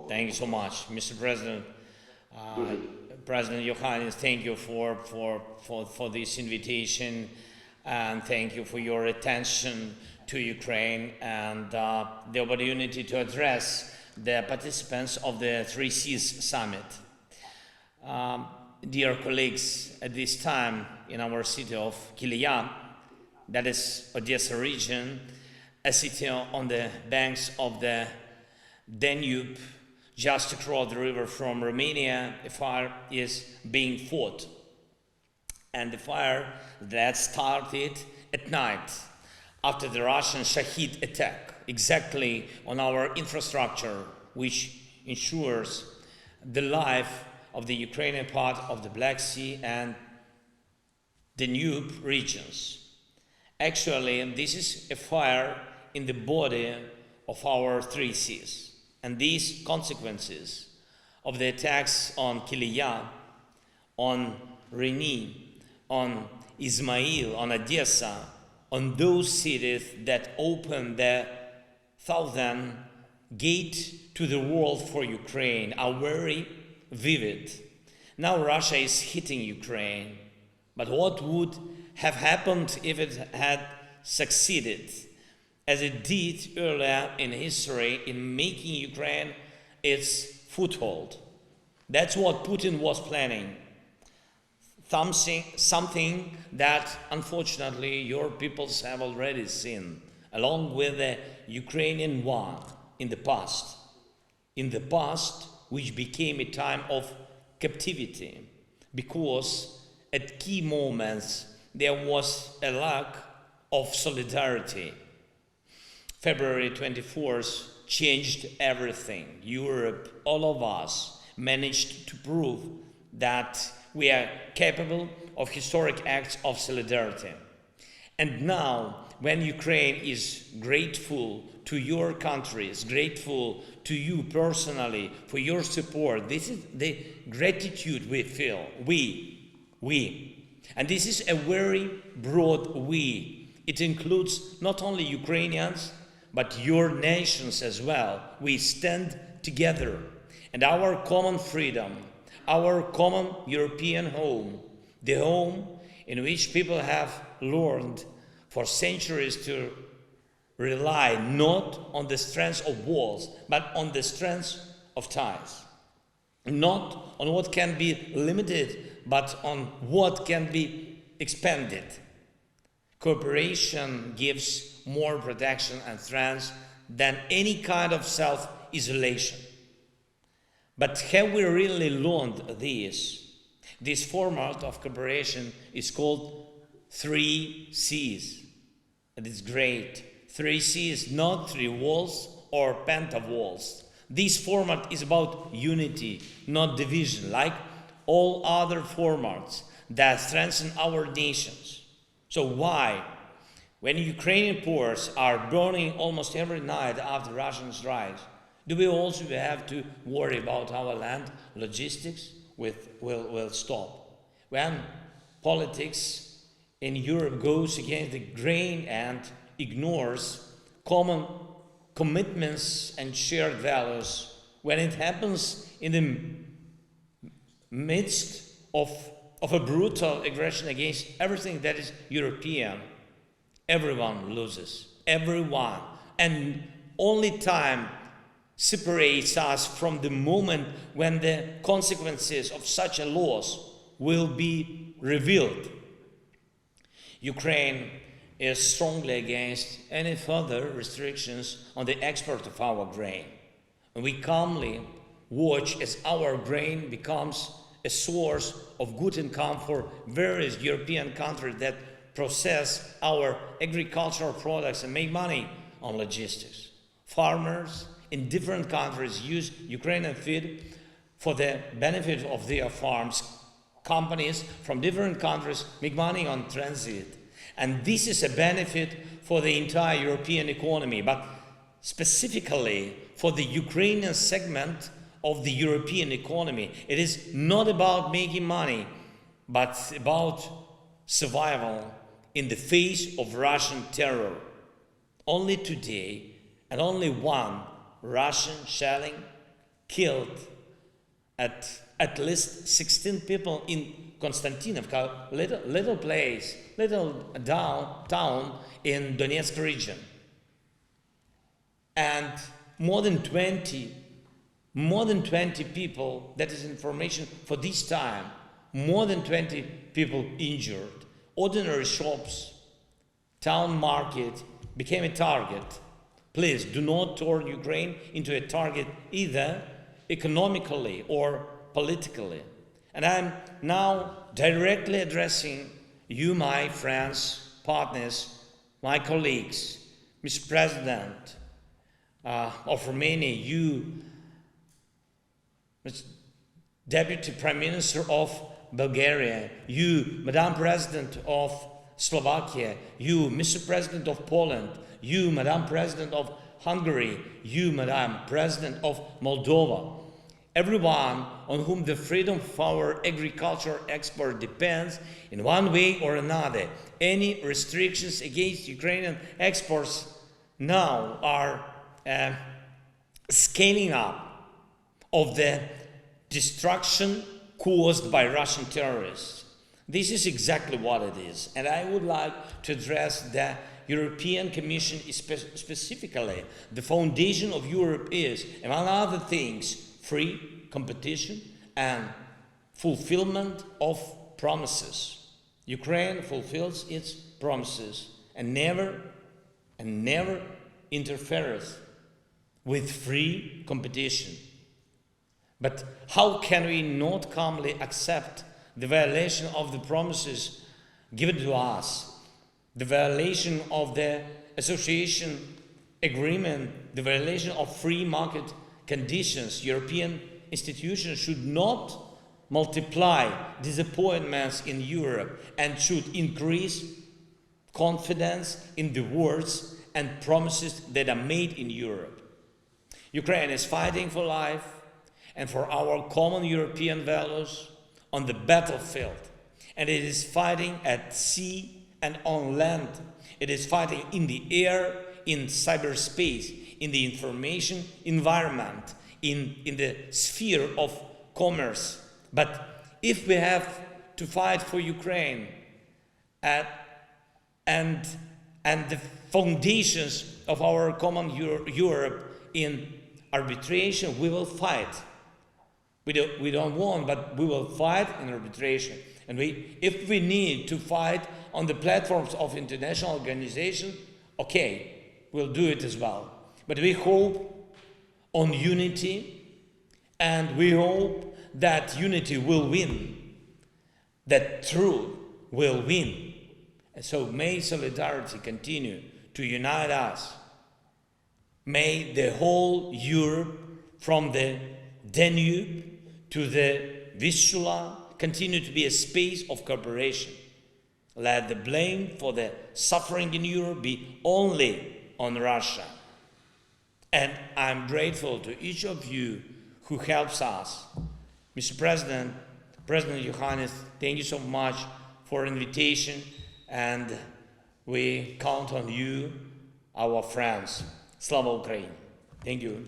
Thank you so much, Mr. President. President Yohannes, thank you for this invitation, and thank you for your attention to Ukraine and the opportunity to address the participants of the Three Seas Summit. Dear colleagues, at this time in our city of Kilia, that is Odessa region, a city on the banks of the Danube, just across the river from Romania, a fire is being fought. And the fire that started at night after the Russian Shahid attack, exactly on our infrastructure, which ensures the life of the Ukrainian part of the Black Sea and Danube regions. Actually, this is a fire in the body of our three seas. And these consequences of the attacks on Kilia, on Reni, on Ismail, on Odessa, on those cities that open the southern gate to the world for Ukraine, are very vivid. Now Russia is hitting Ukraine, but what would have happened if it had succeeded, as it did earlier in history, in making Ukraine its foothold? That's what Putin was planning. Something that, unfortunately, your peoples have already seen, along with the Ukrainian one in the past. In the past, which became a time of captivity, because at key moments there was a lack of solidarity. February 24th changed everything. Europe, all of us, managed to prove that we are capable of historic acts of solidarity. And now, when Ukraine is grateful to your countries, grateful to you personally for your support, this is the gratitude we feel. We. And this is a very broad we. It includes not only Ukrainians, but your nations as well. We stand together, and our common freedom, our common European home, the home in which people have learned for centuries to rely not on the strength of walls, but on the strength of ties. Not on what can be limited, but on what can be expanded. Cooperation gives more protection and strength than any kind of self-isolation. But have we really learned this? This format of cooperation is called Three Seas. And it's great. Three Seas, not three walls or penta-walls. This format is about unity, not division, like all other formats that strengthen our nations. So why, when Ukrainian ports are burning almost every night after Russian strikes, do we also have to worry about our land logistics will stop? When politics in Europe goes against the grain and ignores common commitments and shared values, when it happens in the midst of a brutal aggression against everything that is European, everyone loses. Everyone. And only time separates us from the moment when the consequences of such a loss will be revealed. Ukraine is strongly against any further restrictions on the export of our grain. And we calmly watch as our grain becomes a source of good income for various European countries that process our agricultural products and make money on logistics. Farmers in different countries use Ukrainian feed for the benefit of their farms. Companies from different countries make money on transit. And this is a benefit for the entire European economy, but specifically for the Ukrainian segment of the European economy. It is not about making money, but about survival in the face of Russian terror. Only today, and only one Russian shelling killed at least 16 people in Konstantinovka, little place, little town in Donetsk region. And more than 20 people, that is information for this time, more than 20 people injured. Ordinary shops, town market became a target. Please do not turn Ukraine into a target either economically or politically. And I'm now directly addressing you, my friends, partners, my colleagues, Mr. President of Romania, you, Mr. Deputy Prime Minister of Bulgaria, you, Madam President of Slovakia, you, Mr. President of Poland, you, Madam President of Hungary, you, Madam President of Moldova, everyone on whom the freedom of our agriculture export depends in one way or another. Any restrictions against Ukrainian exports now are scaling up of the destruction caused by Russian terrorists. This is exactly what it is. And I would like to address the European Commission specifically. The foundation of Europe is, among other things, free competition and fulfillment of promises. Ukraine fulfills its promises and never interferes with free competition. But how can we not calmly accept the violation of the promises given to us, the violation of the association agreement, the violation of free market conditions? European institutions should not multiply disappointments in Europe and should increase confidence in the words and promises that are made in Europe. Ukraine is fighting for life and for our common European values on the battlefield. And it is fighting at sea and on land. It is fighting in the air, in cyberspace, in the information environment, in the sphere of commerce. But if we have to fight for Ukraine and the foundations of our common Europe in arbitration, we will fight. We don't want, but we will fight in arbitration. And if we need to fight on the platforms of international organizations, okay, we'll do it as well. But we hope on unity, and we hope that unity will win, that truth will win. And so may solidarity continue to unite us. May the whole Europe, from the Danube to the Vistula, continue to be a space of cooperation. Let the blame for the suffering in Europe be only on Russia. And I'm grateful to each of you who helps us. Mr. President, President Johannes, thank you so much for invitation, and we count on you, our friends. Slava Ukraini. Thank you.